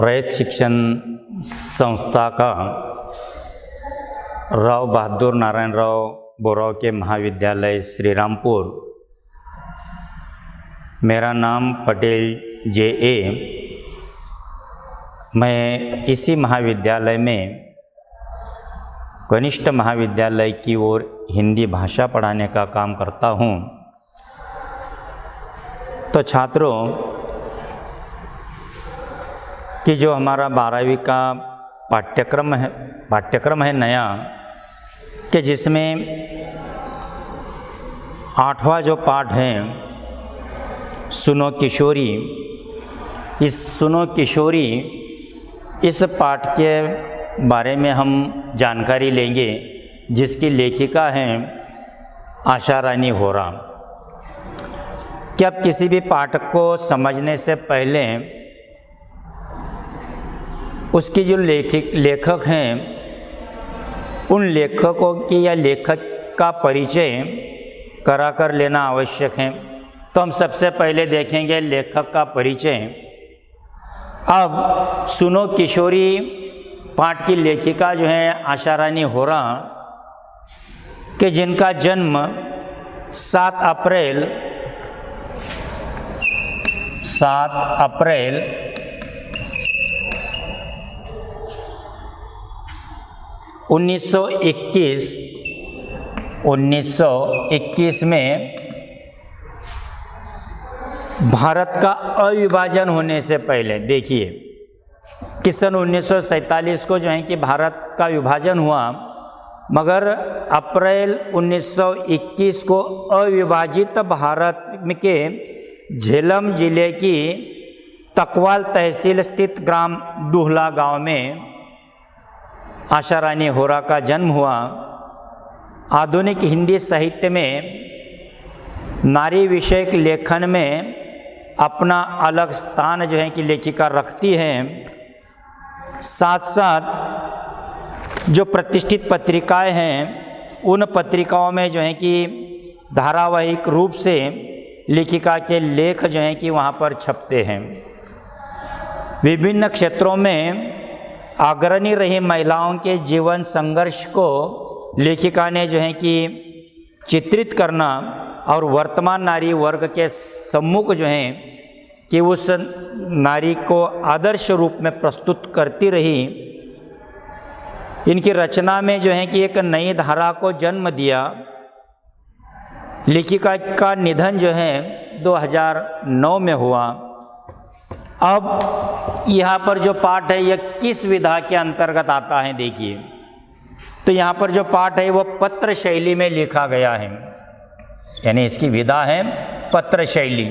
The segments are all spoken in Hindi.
रयत शिक्षण संस्था का राव बहादुर नारायणराव बोराव के महाविद्यालय श्री रामपुर। मेरा नाम पटेल जे.ए. मैं इसी महाविद्यालय में कनिष्ठ महाविद्यालय की ओर हिंदी भाषा पढ़ाने का काम करता हूँ। तो छात्रों कि जो हमारा 12वीं का पाठ्यक्रम है नया, कि जिसमें 8वां जो पाठ है सुनो किशोरी, इस सुनो किशोरी इस पाठ के बारे में हम जानकारी लेंगे, जिसकी लेखिका हैं आशा रानी होरा। कि अब किसी भी पाठ को समझने से पहले उसकी जो लेखक हैं उन लेखकों की या लेखक का परिचय करा कर लेना आवश्यक है। तो हम सबसे पहले देखेंगे लेखक का परिचय। अब सुनो किशोरी पाठ की लेखिका जो है आशा रानी होरा, कि जिनका जन्म 7 अप्रैल 1921 में भारत का अविभाजन होने से पहले, देखिए कि सन 1947 को जो है कि भारत का विभाजन हुआ, मगर अप्रैल 1921 को अविभाजित भारत के झेलम जिले की तकवाल तहसील स्थित ग्राम दुहला गांव में आशा रानी होरा का जन्म हुआ। आधुनिक हिंदी साहित्य में नारी विषयक लेखन में अपना अलग स्थान जो है कि लेखिका रखती है। साथ साथ जो प्रतिष्ठित पत्रिकाएं हैं उन पत्रिकाओं में जो है कि धारावाहिक रूप से लेखिका के लेख जो हैं कि वहाँ पर छपते हैं। विभिन्न क्षेत्रों में अग्रणी रही महिलाओं के जीवन संघर्ष को लेखिका ने जो है कि चित्रित करना और वर्तमान नारी वर्ग के सम्मुख जो है कि उस नारी को आदर्श रूप में प्रस्तुत करती रही। इनकी रचना में जो है कि एक नई धारा को जन्म दिया। लेखिका का निधन जो है 2009 में हुआ। अब यहाँ पर जो पाठ है यह किस विधा के अंतर्गत आता है, देखिए तो यहाँ पर जो पाठ है वो पत्र शैली में लिखा गया है, यानी इसकी विधा है पत्र शैली।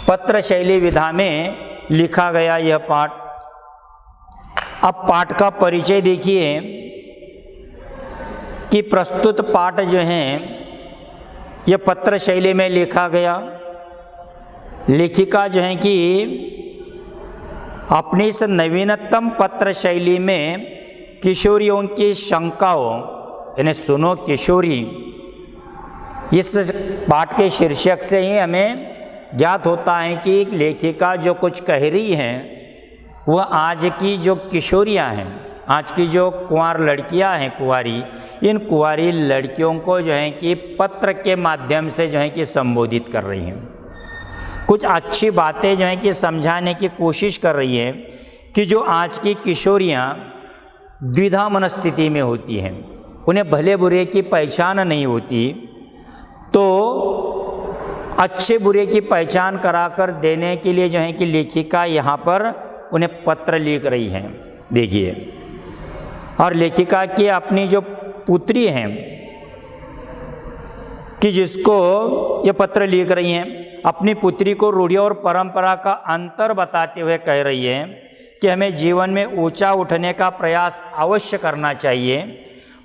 पत्र शैली विधा में लिखा गया यह पाठ। अब पाठ का परिचय देखिए कि प्रस्तुत पाठ जो है यह पत्र शैली में लिखा गया। लेखिका जो है कि अपनी इस नवीनतम पत्र शैली में किशोरियों की शंकाओं, यानी सुनो किशोरी, इस पाठ के शीर्षक से ही हमें ज्ञात होता है कि लेखिका जो कुछ कह रही हैं वह आज की जो किशोरियां हैं, आज की जो कुंवार लड़कियां हैं, इन कुंवारी लड़कियों को जो है कि पत्र के माध्यम से जो है कि संबोधित कर रही हैं। कुछ अच्छी बातें जो हैं कि समझाने की कोशिश कर रही है कि जो आज की किशोरियां द्विधा मनस्थिति में होती हैं, उन्हें भले बुरे की पहचान नहीं होती, तो अच्छे बुरे की पहचान कराकर देने के लिए जो है कि लेखिका यहाँ पर उन्हें पत्र लिख रही हैं। देखिए, और लेखिका की अपनी जो पुत्री हैं कि जिसको ये पत्र लिख रही हैं, अपनी पुत्री को रूढ़ी और परंपरा का अंतर बताते हुए कह रही है कि हमें जीवन में ऊंचा उठने का प्रयास अवश्य करना चाहिए,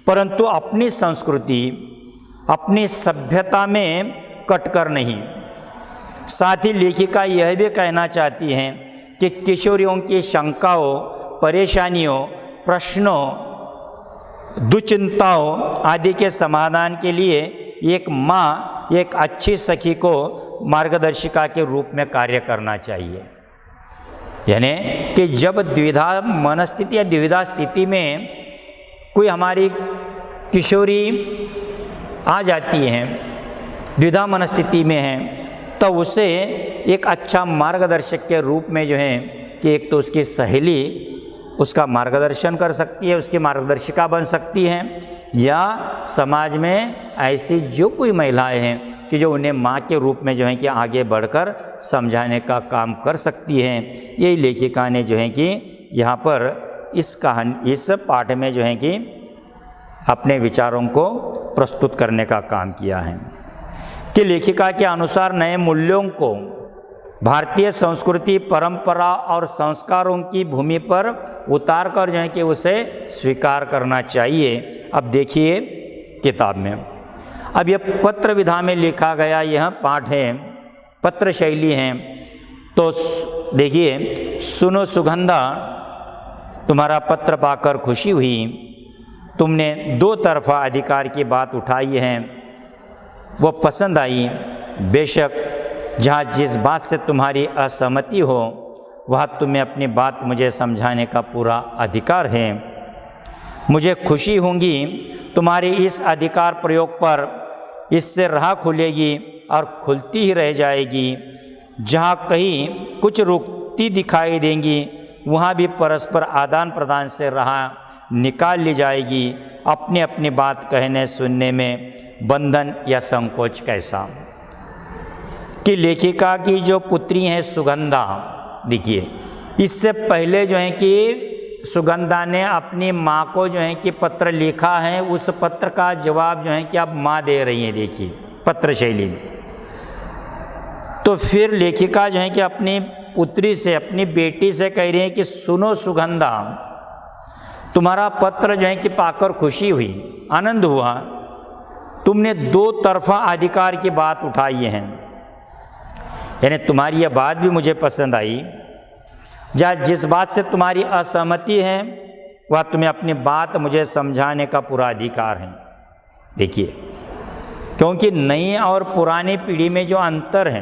परंतु अपनी संस्कृति, अपनी सभ्यता में कटकर नहीं। साथ ही लेखिका यह भी कहना चाहती हैं कि किशोरियों की शंकाओं, परेशानियों, प्रश्नों, दुचिंताओं आदि के समाधान के लिए एक माँ, एक अच्छी सखी को मार्गदर्शिका के रूप में कार्य करना चाहिए। यानी कि जब द्विधा मनस्थिति या द्विधा स्थिति में कोई हमारी किशोरी आ जाती है, द्विधा मनस्थिति में है, तो उसे एक अच्छा मार्गदर्शक के रूप में जो है कि एक तो उसकी सहेली उसका मार्गदर्शन कर सकती है, उसकी मार्गदर्शिका बन सकती हैं, या समाज में ऐसी जो कोई महिलाएं हैं कि जो उन्हें माँ के रूप में जो है कि आगे बढ़कर समझाने का काम कर सकती हैं। यही लेखिका ने जो है कि यहाँ पर इस पाठ में जो है कि अपने विचारों को प्रस्तुत करने का काम किया है कि लेखिका के अनुसार नए मूल्यों को भारतीय संस्कृति, परंपरा और संस्कारों की भूमि पर उतार कर जो है कि उसे स्वीकार करना चाहिए। अब देखिए किताब में, अब यह पत्र विधा में लिखा गया यह पाठ है, पत्र शैली है। तो देखिए, सुनो सुगंधा, तुम्हारा पत्र पाकर खुशी हुई, तुमने दो तरफा अधिकार की बात उठाई है, वो पसंद आई। बेशक जहाँ जिस बात से तुम्हारी असहमति हो वह तुम्हें अपनी बात मुझे समझाने का पूरा अधिकार है। मुझे खुशी होगी तुम्हारे इस अधिकार प्रयोग पर, इससे राह खुलेगी और खुलती ही रह जाएगी। जहाँ कहीं कुछ रुकती दिखाई देंगी वहाँ भी परस्पर आदान प्रदान से राह निकाल ली जाएगी। अपनी अपनी बात कहने सुनने में बंधन या संकोच कैसा। कि लेखिका की जो पुत्री है सुगंधा, देखिए इससे पहले जो है कि सुगंधा ने अपनी माँ को जो है कि पत्र लिखा है, उस पत्र का जवाब जो है कि अब माँ दे रही है, देखिए पत्र शैली में। तो फिर लेखिका जो है कि अपनी पुत्री से, अपनी बेटी से कह रही है कि सुनो सुगंधा, तुम्हारा पत्र जो है कि पाकर खुशी हुई, आनंद हुआ, तुमने दो तरफा अधिकार की बात उठाई है, यानी तुम्हारी यह बात भी मुझे पसंद आई। जहाँ जिस बात से तुम्हारी असहमति है वह तुम्हें अपनी बात मुझे समझाने का पूरा अधिकार है। देखिए, क्योंकि नई और पुरानी पीढ़ी में जो अंतर है,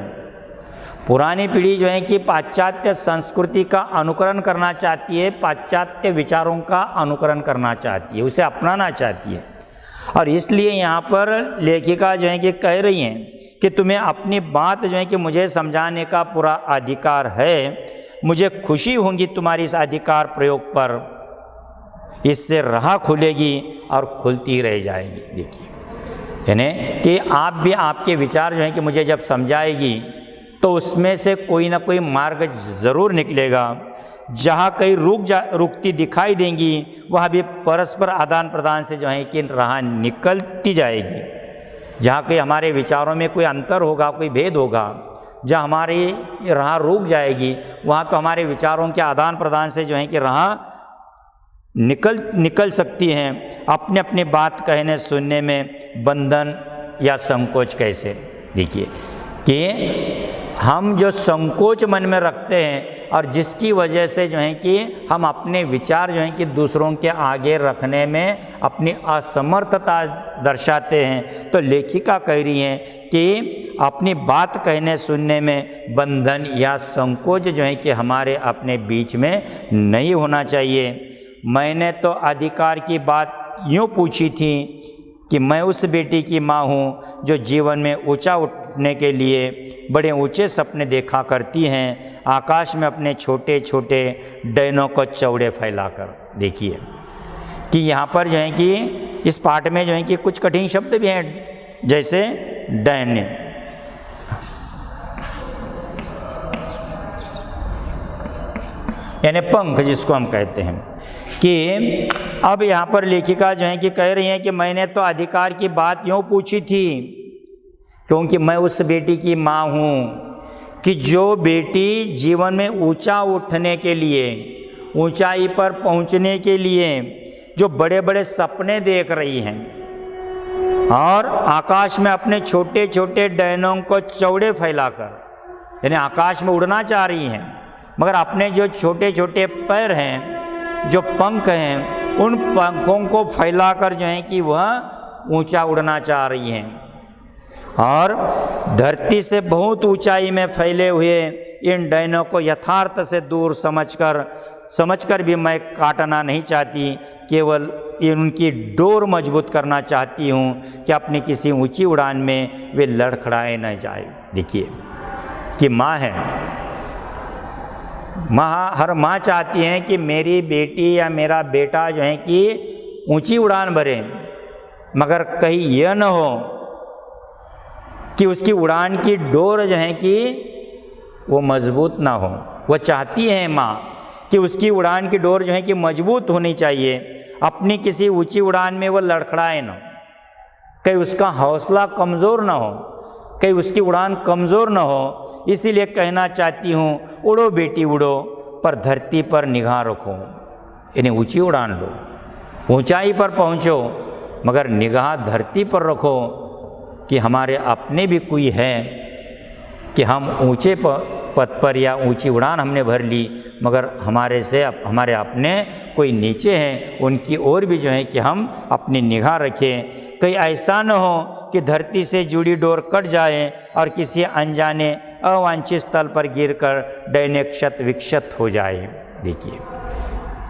पुरानी पीढ़ी जो है कि पाश्चात्य संस्कृति का अनुकरण करना चाहती है, पाश्चात्य विचारों का अनुकरण करना चाहती है, उसे अपनाना चाहती है। और इसलिए यहाँ पर लेखिका जो है कि कह रही हैं कि तुम्हें अपनी बात जो है कि मुझे समझाने का पूरा अधिकार है। मुझे खुशी होगी तुम्हारी इस अधिकार प्रयोग पर, इससे राह खुलेगी और खुलती रह जाएगी। देखिए, यानी कि आप भी आपके विचार जो हैं कि मुझे जब समझाएगी तो उसमें से कोई ना कोई मार्ग ज़रूर निकलेगा। जहाँ कहीं रुकती दिखाई देंगी वह भी परस्पर आदान प्रदान से जो है कि राह निकलती जाएगी। जहाँ कहीं हमारे विचारों में कोई अंतर होगा, कोई भेद होगा, जहाँ हमारी राह रुक जाएगी वहाँ तो हमारे विचारों के आदान प्रदान से जो है कि राह निकल सकती हैं। अपने अपनी बात कहने सुनने में बंधन या संकोच कैसे। देखिए कि हम जो संकोच मन में रखते हैं और जिसकी वजह से जो है कि हम अपने विचार जो हैं कि दूसरों के आगे रखने में अपनी असमर्थता दर्शाते हैं, तो लेखिका कह रही हैं कि अपनी बात कहने सुनने में बंधन या संकोच जो है कि हमारे अपने बीच में नहीं होना चाहिए। मैंने तो अधिकार की बात यूँ पूछी थी कि मैं उस बेटी की माँ हूँ जो जीवन में ऊंचा उठने के लिए बड़े ऊंचे सपने देखा करती हैं, आकाश में अपने छोटे छोटे डैनों को चौड़े फैलाकर। देखिए कि यहाँ पर जो है कि इस पाठ में जो है कि कुछ कठिन शब्द भी हैं, जैसे डैन्य, यानी पंख जिसको हम कहते हैं। कि अब यहाँ पर लेखिका जो है कि कह रही हैं कि मैंने तो अधिकार की बात यूँ पूछी थी क्योंकि मैं उस बेटी की माँ हूँ कि जो बेटी जीवन में ऊंचा उठने के लिए, ऊंचाई पर पहुँचने के लिए जो बड़े बड़े सपने देख रही हैं और आकाश में अपने छोटे छोटे डैनों को चौड़े फैलाकर, यानी आकाश में उड़ना चाह रही हैं, मगर अपने जो छोटे छोटे पैर हैं, जो पंख हैं, उन पंखों को फैलाकर जो है कि वह ऊंचा उड़ना चाह रही हैं। और धरती से बहुत ऊंचाई में फैले हुए इन डैनों को यथार्थ से दूर समझकर भी मैं काटना नहीं चाहती, केवल उनकी डोर मजबूत करना चाहती हूँ कि अपनी किसी ऊंची उड़ान में वे लड़खड़ाए न जाए। देखिए कि माँ है, हर माँ चाहती है कि मेरी बेटी या मेरा बेटा जो है कि ऊंची उड़ान भरे, मगर कहीं यह न हो कि उसकी उड़ान की डोर जो है कि वो मजबूत ना हो। वो चाहती है माँ कि उसकी उड़ान की डोर जो है कि मजबूत होनी चाहिए, अपनी किसी ऊंची उड़ान में वो लड़खड़ाए ना, कहीं उसका हौसला कमज़ोर ना हो, कहीं उसकी उड़ान कमज़ोर ना हो। इसीलिए कहना चाहती हूँ, उड़ो बेटी उड़ो, पर धरती पर निगाह रखो, यानी ऊंची उड़ान लो, ऊंचाई पर पहुँचो, मगर निगाह धरती पर रखो कि हमारे अपने भी कोई है कि हम ऊंचे पद पर या ऊंची उड़ान हमने भर ली, मगर हमारे अपने कोई नीचे हैं, उनकी ओर भी जो है कि हम अपनी निगाह रखें। कहीं ऐसा न हो कि धरती से जुड़ी डोर कट जाए और किसी अनजाने अवांछित स्थल पर गिरकर डैने क्षत विक्षत हो जाए। देखिए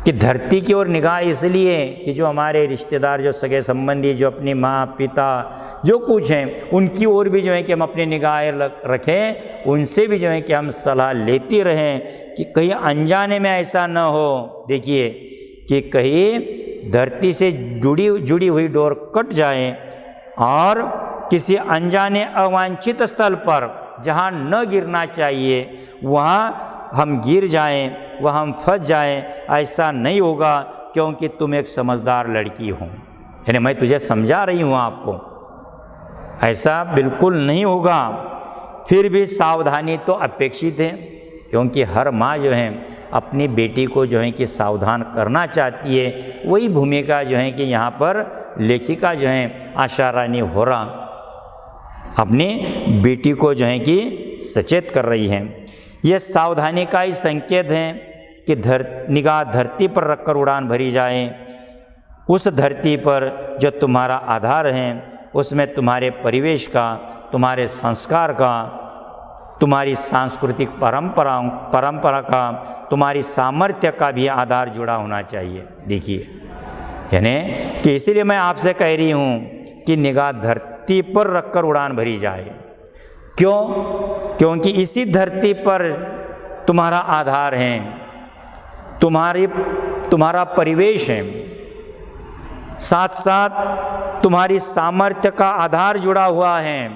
कि धरती की ओर निगाह इसलिए कि जो हमारे रिश्तेदार, जो सगे संबंधी, जो अपनी माँ पिता जो कुछ हैं, उनकी ओर भी जो है कि हम अपनी निगाहें रखें, उनसे भी जो है कि हम सलाह लेते रहें कि कहीं अनजाने में ऐसा न हो। देखिए कि कहीं धरती से जुड़ी हुई डोर कट जाए और किसी अनजाने अवांछित स्थल पर जहाँ न गिरना चाहिए वहाँ हम गिर जाएं, वह हम फंस जाएं, ऐसा नहीं होगा, क्योंकि तुम एक समझदार लड़की हो। यानी मैं तुझे समझा रही हूँ आपको, ऐसा बिल्कुल नहीं होगा। फिर भी सावधानी तो अपेक्षित है, क्योंकि हर माँ जो है अपनी बेटी को जो है कि सावधान करना चाहती है। वही भूमिका जो है कि यहाँ पर लेखिका जो है आशा रानी होरा अपनी बेटी को जो है कि सचेत कर रही है। यह सावधानी का ही संकेत है कि निगाह धरती पर रखकर उड़ान भरी जाए। उस धरती पर जो तुम्हारा आधार है, उसमें तुम्हारे परिवेश का, तुम्हारे संस्कार का, तुम्हारी सांस्कृतिक परंपरा का, तुम्हारी सामर्थ्य का भी आधार जुड़ा होना चाहिए। देखिए यानी कि इसीलिए मैं आपसे कह रही हूँ कि निगाह धरती पर रखकर उड़ान भरी जाए। क्यों? क्योंकि इसी धरती पर तुम्हारा आधार है, तुम्हारा परिवेश है, साथ साथ तुम्हारी सामर्थ्य का आधार जुड़ा हुआ है,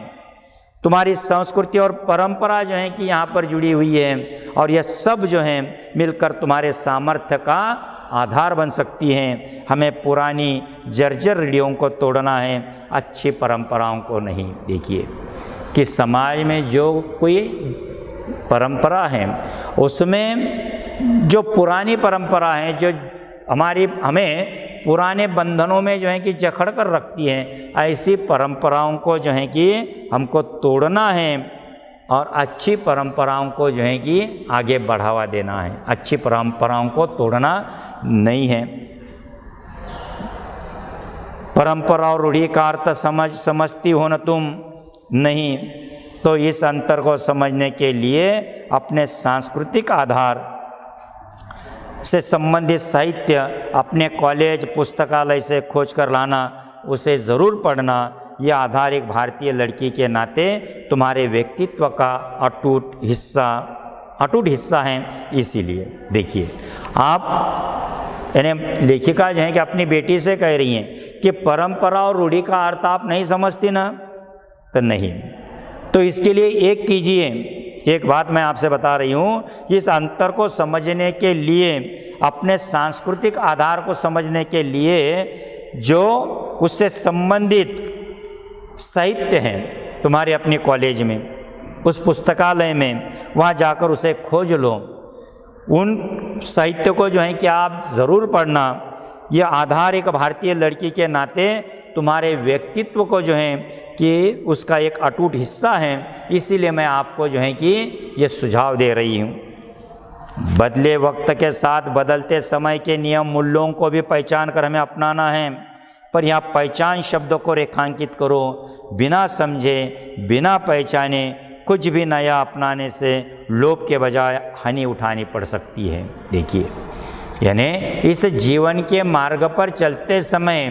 तुम्हारी संस्कृति और परंपरा जो है कि यहाँ पर जुड़ी हुई है, और यह सब जो है मिलकर तुम्हारे सामर्थ्य का आधार बन सकती हैं। हमें पुरानी जर्जर रीढ़ियों को तोड़ना है, अच्छी परंपराओं को नहीं। देखिए कि समाज में जो कोई परंपरा है, उसमें जो पुरानी परंपरा है, जो हमें पुराने बंधनों में जो है कि जकड़ कर रखती हैं, ऐसी परंपराओं को जो है कि हमको तोड़ना है और अच्छी परंपराओं को जो है कि आगे बढ़ावा देना है। अच्छी परंपराओं को तोड़ना नहीं है। परंपरा और रूढ़ी का अर्थ समझती हो न तुम? नहीं। तो इस अंतर को समझने के लिए अपने सांस्कृतिक आधार से संबंधित साहित्य अपने कॉलेज पुस्तकालय से खोज कर लाना, उसे ज़रूर पढ़ना। यह आधार एक भारतीय लड़की के नाते तुम्हारे व्यक्तित्व का अटूट हिस्सा है। इसीलिए देखिए आप यानी लेखिका जो है कि अपनी बेटी से कह रही हैं कि परंपरा और रूढ़ी का अर्थ आप नहीं समझती ना, तो नहीं। तो इसके लिए एक कीजिए, एक बात मैं आपसे बता रही हूँ कि इस अंतर को समझने के लिए, अपने सांस्कृतिक आधार को समझने के लिए जो उससे संबंधित साहित्य हैं तुम्हारे अपने कॉलेज में, उस पुस्तकालय में, वहाँ जाकर उसे खोज लो। उन साहित्य को जो है कि आप ज़रूर पढ़ना। यह आधार एक भारतीय लड़की के नाते तुम्हारे व्यक्तित्व को जो है कि उसका एक अटूट हिस्सा है। इसीलिए मैं आपको जो है कि ये सुझाव दे रही हूँ। बदले वक्त के साथ बदलते समय के नियम मूल्यों को भी पहचान कर हमें अपनाना है, पर यहाँ पहचान शब्द को रेखांकित करो। बिना समझे बिना पहचाने कुछ भी नया अपनाने से लोभ के बजाय हानि उठानी पड़ सकती है। देखिए, यानी इस जीवन के मार्ग पर चलते समय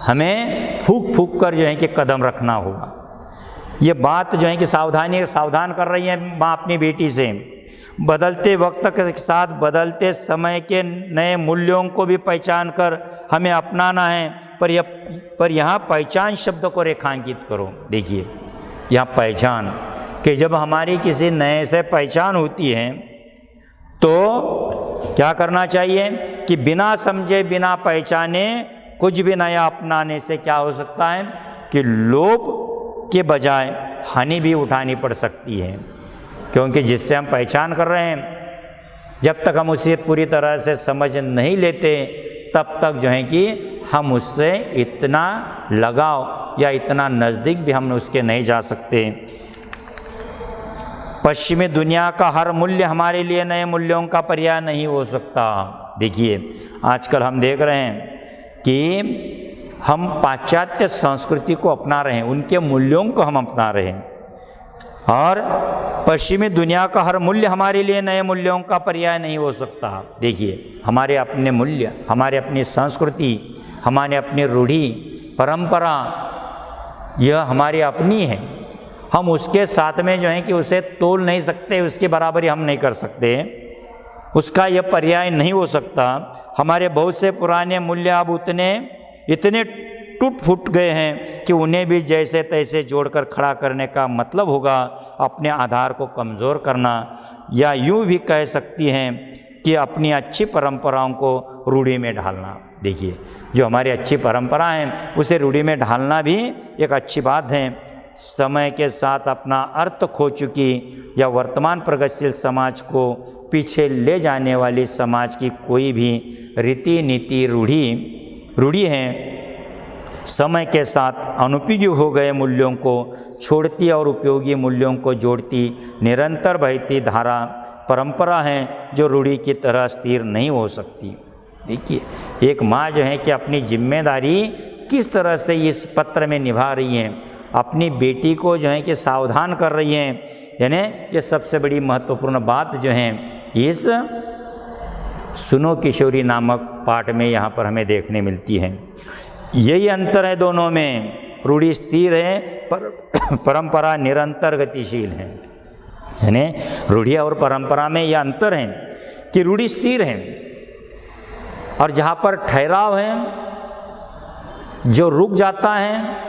हमें फूक फूक कर जो है कि कदम रखना होगा। ये बात जो है कि सावधान कर रही है माँ अपनी बेटी से। बदलते वक्त के साथ बदलते समय के नए मूल्यों को भी पहचान कर हमें अपनाना है, पर यहाँ पहचान शब्द को रेखांकित करो। देखिए, यहाँ पहचान कि जब हमारी किसी नए से पहचान होती है तो क्या करना चाहिए कि बिना समझे बिना पहचाने कुछ भी नया अपनाने से क्या हो सकता है कि लोभ के बजाय हानि भी उठानी पड़ सकती है। क्योंकि जिससे हम पहचान कर रहे हैं, जब तक हम उसे पूरी तरह से समझ नहीं लेते तब तक जो है कि हम उससे इतना लगाव या इतना नज़दीक भी हम उसके नहीं जा सकते। पश्चिमी दुनिया का हर मूल्य हमारे लिए नए मूल्यों का पर्याय नहीं हो सकता। देखिए, आजकल हम देख रहे हैं कि हम पाश्चात्य संस्कृति को अपना रहे हैं, उनके मूल्यों को हम अपना रहे हैं, और पश्चिमी दुनिया का हर मूल्य हमारे लिए नए मूल्यों का पर्याय नहीं हो सकता। देखिए, हमारे अपने मूल्य, हमारे अपनी संस्कृति, हमारे अपनी रूढ़ी परंपरा, यह हमारी अपनी है। हम उसके साथ में जो है कि उसे तोल नहीं सकते, उसकी बराबरी हम नहीं कर सकते, उसका यह पर्याय नहीं हो सकता। हमारे बहुत से पुराने मूल्य अब इतने टूट फूट गए हैं कि उन्हें भी जैसे तैसे जोड़कर खड़ा करने का मतलब होगा अपने आधार को कमज़ोर करना, या यूँ भी कह सकती हैं कि अपनी अच्छी परंपराओं को रूढ़ी में ढालना। देखिए, जो हमारी अच्छी परंपरा है उसे रूढ़ी में ढालना भी एक अच्छी बात है। समय के साथ अपना अर्थ खो चुकी या वर्तमान प्रगतिशील समाज को पीछे ले जाने वाली समाज की कोई भी रीति नीति रूढ़ी है समय के साथ अनुपयोगी हो गए मूल्यों को छोड़ती और उपयोगी मूल्यों को जोड़ती निरंतर बहती धारा परंपरा है जो रूढ़ी की तरह स्थिर नहीं हो सकती। देखिए, एक माँ जो है कि अपनी जिम्मेदारी किस तरह से इस पत्र में निभा रही हैं, अपनी बेटी को जो है कि सावधान कर रही हैं, यानी ये सबसे बड़ी महत्वपूर्ण बात जो है इस सुनो किशोरी नामक पाठ में यहाँ पर हमें देखने मिलती है। यही अंतर है दोनों में, रूढ़ी स्थिर है पर परंपरा निरंतर गतिशील है। यानी रूढ़ी और परंपरा में यह अंतर है कि रूढ़ी स्थिर है और जहाँ पर ठहराव है, जो रुक जाता है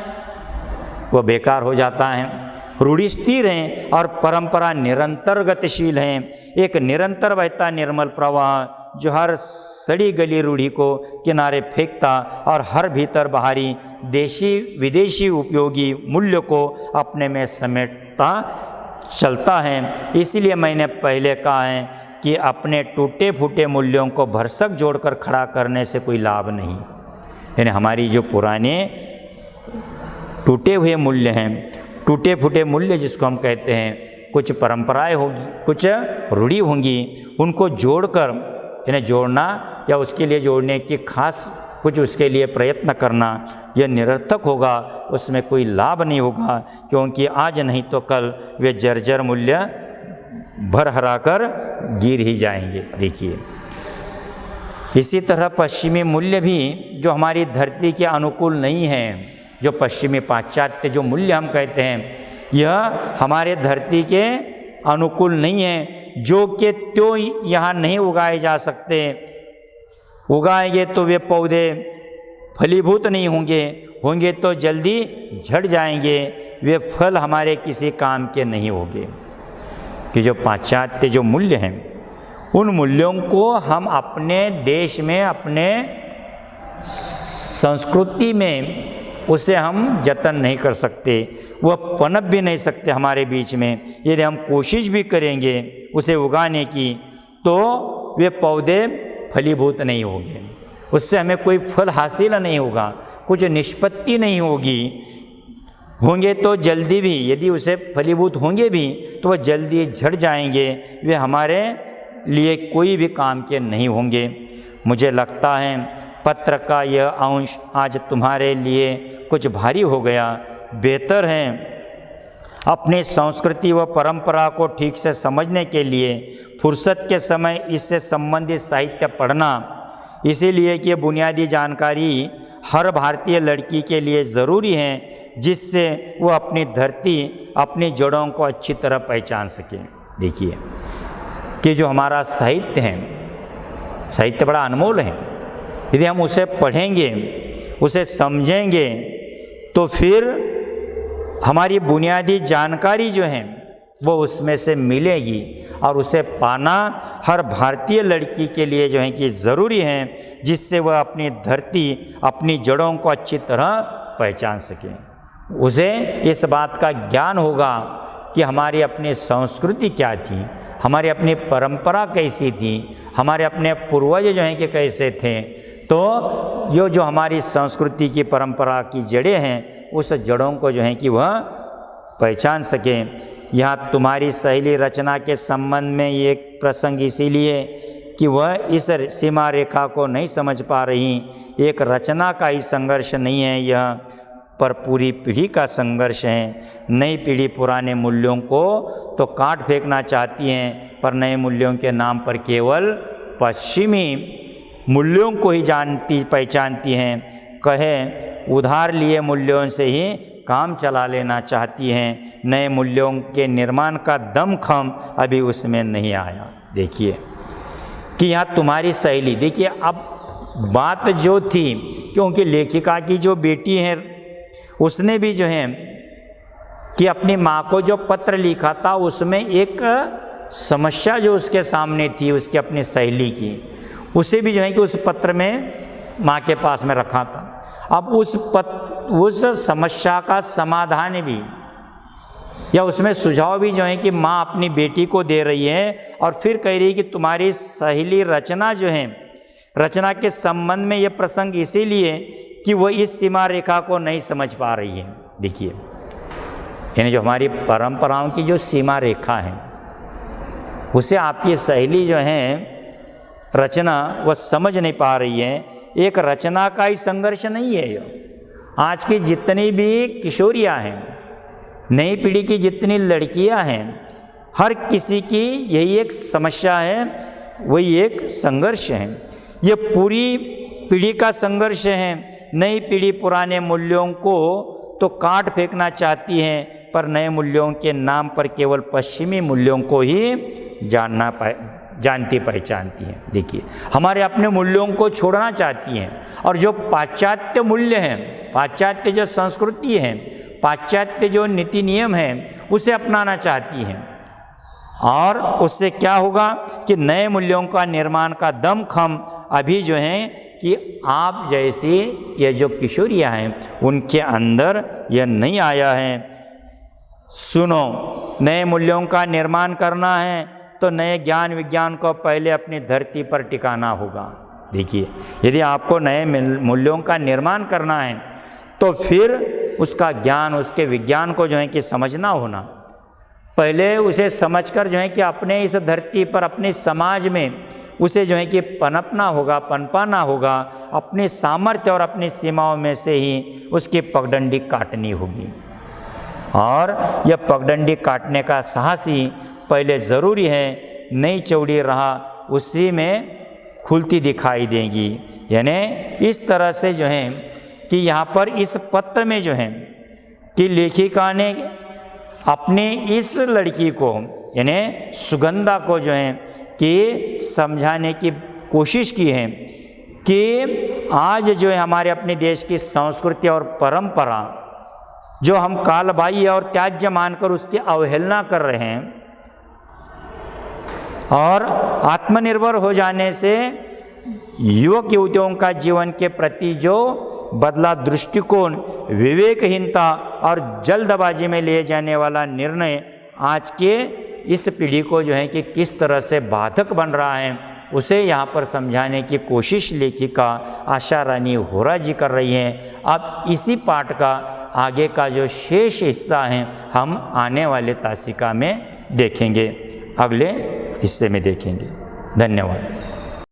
वह बेकार हो जाता है। रूढ़ी स्थिर है और परंपरा निरंतर गतिशील है, एक निरंतर बहता निर्मल प्रवाह जो हर सड़ी गली रूढ़ी को किनारे फेंकता और हर भीतर बाहरी देशी विदेशी उपयोगी मूल्य को अपने में समेटता चलता है। इसीलिए मैंने पहले कहा है कि अपने टूटे फूटे मूल्यों को भरसक जोड़कर खड़ा करने से कोई लाभ नहीं। यानी हमारी जो पुराने टूटे हुए मूल्य हैं, टूटे फूटे मूल्य जिसको हम कहते हैं, कुछ परंपराएं होगी, कुछ रूढ़ी होंगी, उनको जोड़कर यानी जोड़ना या उसके लिए जोड़ने की खास कुछ उसके लिए प्रयत्न करना यह निरर्थक होगा, उसमें कोई लाभ नहीं होगा, क्योंकि आज नहीं तो कल वे जर्जर मूल्य भरहरा कर गिर ही जाएंगे। देखिए, इसी तरह पश्चिमी मूल्य भी जो हमारी धरती के अनुकूल नहीं है, जो पश्चिमी पाश्चात्य जो मूल्य हम कहते हैं, यह हमारे धरती के अनुकूल नहीं है, जो कि त्यों यहाँ नहीं उगाए जा सकते। उगाएंगे तो वे पौधे फलीभूत नहीं होंगे तो जल्दी झड़ जाएंगे, वे फल हमारे किसी काम के नहीं होंगे। कि जो पाश्चात्य जो मूल्य हैं, उन मूल्यों को हम अपने देश में, अपने संस्कृति में उसे हम जतन नहीं कर सकते, वह पनप भी नहीं सकते हमारे बीच में। यदि हम कोशिश भी करेंगे उसे उगाने की तो वे पौधे फलीभूत नहीं होंगे, उससे हमें कोई फल हासिल नहीं होगा, कुछ निष्पत्ति नहीं होंगे तो जल्दी भी, यदि उसे फलीभूत होंगे भी तो वह जल्दी झड़ जाएंगे, वे हमारे लिए कोई भी काम के नहीं होंगे। मुझे लगता है पत्र का यह अंश आज तुम्हारे लिए कुछ भारी हो गया। बेहतर है अपनी संस्कृति व परंपरा को ठीक से समझने के लिए फुर्सत के समय इससे संबंधित साहित्य पढ़ना, इसीलिए कि बुनियादी जानकारी हर भारतीय लड़की के लिए ज़रूरी है, जिससे वो अपनी धरती, अपनी जड़ों को अच्छी तरह पहचान सके। देखिए कि जो हमारा साहित्य है, साहित्य बड़ा अनमोल है। यदि हम उसे पढ़ेंगे, उसे समझेंगे, तो फिर हमारी बुनियादी जानकारी जो है वो उसमें से मिलेगी, और उसे पाना हर भारतीय लड़की के लिए जो है कि ज़रूरी है, जिससे वह अपनी धरती, अपनी जड़ों को अच्छी तरह पहचान सके। उसे इस बात का ज्ञान होगा कि हमारी अपनी संस्कृति क्या थी, हमारी अपनी परंपरा कैसी थी, हमारे अपने पूर्वज जो हैं कि कैसे थे। तो जो हमारी संस्कृति की परंपरा की जड़ें हैं, उस जड़ों को जो है कि वह पहचान सकें। यहाँ तुम्हारी सहेली रचना के संबंध में ये प्रसंग इसीलिए कि वह इस सीमा रेखा को नहीं समझ पा रही। एक रचना का ही संघर्ष नहीं है यह, पर पूरी पीढ़ी का संघर्ष है। नई पीढ़ी पुराने मूल्यों को तो काट फेंकना चाहती हैं, पर नए मूल्यों के नाम पर केवल पश्चिमी मूल्यों को ही जानती पहचानती हैं। कहे उधार लिए मूल्यों से ही काम चला लेना चाहती हैं। नए मूल्यों के निर्माण का दमखम अभी उसमें नहीं आया। देखिए कि यहाँ तुम्हारी सहेली, देखिए अब बात जो थी, क्योंकि लेखिका की जो बेटी है उसने भी जो है कि अपनी माँ को जो पत्र लिखा था, उसमें एक समस्या जो उसके सामने थी, उसकी अपनी सहेली की, उसे भी जो है कि उस पत्र में माँ के पास में रखा था। अब उस समस्या का समाधान भी या उसमें सुझाव भी जो है कि माँ अपनी बेटी को दे रही है, और फिर कह रही है कि तुम्हारी सहेली रचना जो है, रचना के संबंध में ये प्रसंग इसीलिए कि वो इस सीमा रेखा को नहीं समझ पा रही है। देखिए यानी जो हमारी परंपराओं की जो सीमा रेखा है, उसे आपकी सहेली जो है रचना वह समझ नहीं पा रही है। एक रचना का ही संघर्ष नहीं है यह। आज की जितनी भी किशोरियां हैं, नई पीढ़ी की जितनी लड़कियां हैं, हर किसी की यही एक समस्या है, वही एक संघर्ष है। ये पूरी पीढ़ी का संघर्ष है। नई पीढ़ी पुराने मूल्यों को तो काट फेंकना चाहती है, पर नए मूल्यों के नाम पर केवल पश्चिमी मूल्यों को ही जानती पहचानती है। देखिए हमारे अपने मूल्यों को छोड़ना चाहती हैं, और जो पाश्चात्य मूल्य हैं, पाश्चात्य जो संस्कृति है, पाश्चात्य जो नीति नियम है, उसे अपनाना चाहती हैं। और उससे क्या होगा कि नए मूल्यों का निर्माण का दमखम अभी जो है कि आप जैसी ये जो किशोरियाँ हैं उनके अंदर यह नहीं आया है। सुनो, नए मूल्यों का निर्माण करना है तो नए ज्ञान विज्ञान को पहले अपनी धरती पर टिकाना होगा। देखिए यदि आपको नए मूल्यों का निर्माण करना है तो फिर उसका ज्ञान, उसके विज्ञान को जो है कि समझना होना, पहले उसे समझकर जो है कि अपने इस धरती पर, अपने समाज में उसे जो है कि पनपना होगा, पनपाना होगा। अपने सामर्थ्य और अपनी सीमाओं में से ही उसकी पगडंडी काटनी होगी, और यह पगडंडी काटने का साहस ही पहले ज़रूरी है। नई चौड़ी राह उसी में खुलती दिखाई देगी। यानी इस तरह से जो है कि यहाँ पर इस पत्र में जो है कि लेखिका ने अपनी इस लड़की को यानी सुगंधा को जो है कि समझाने की कोशिश की है कि आज जो है हमारे अपने देश की संस्कृति और परंपरा जो हम कालबाह्य और त्याज्य मानकर उसकी अवहेलना कर रहे हैं, और आत्मनिर्भर हो जाने से युवक युवतियों का जीवन के प्रति जो बदला दृष्टिकोण, विवेकहीनता और जल्दबाजी में लिए जाने वाला निर्णय आज के इस पीढ़ी को जो है कि किस तरह से बाधक बन रहा है, उसे यहाँ पर समझाने की कोशिश लेखिका आशा रानी होरा जी कर रही हैं। अब इसी पाठ का आगे का जो शेष हिस्सा है हम आने वाले तासिका में देखेंगे, अगले हिस्से में देखेंगे। धन्यवाद।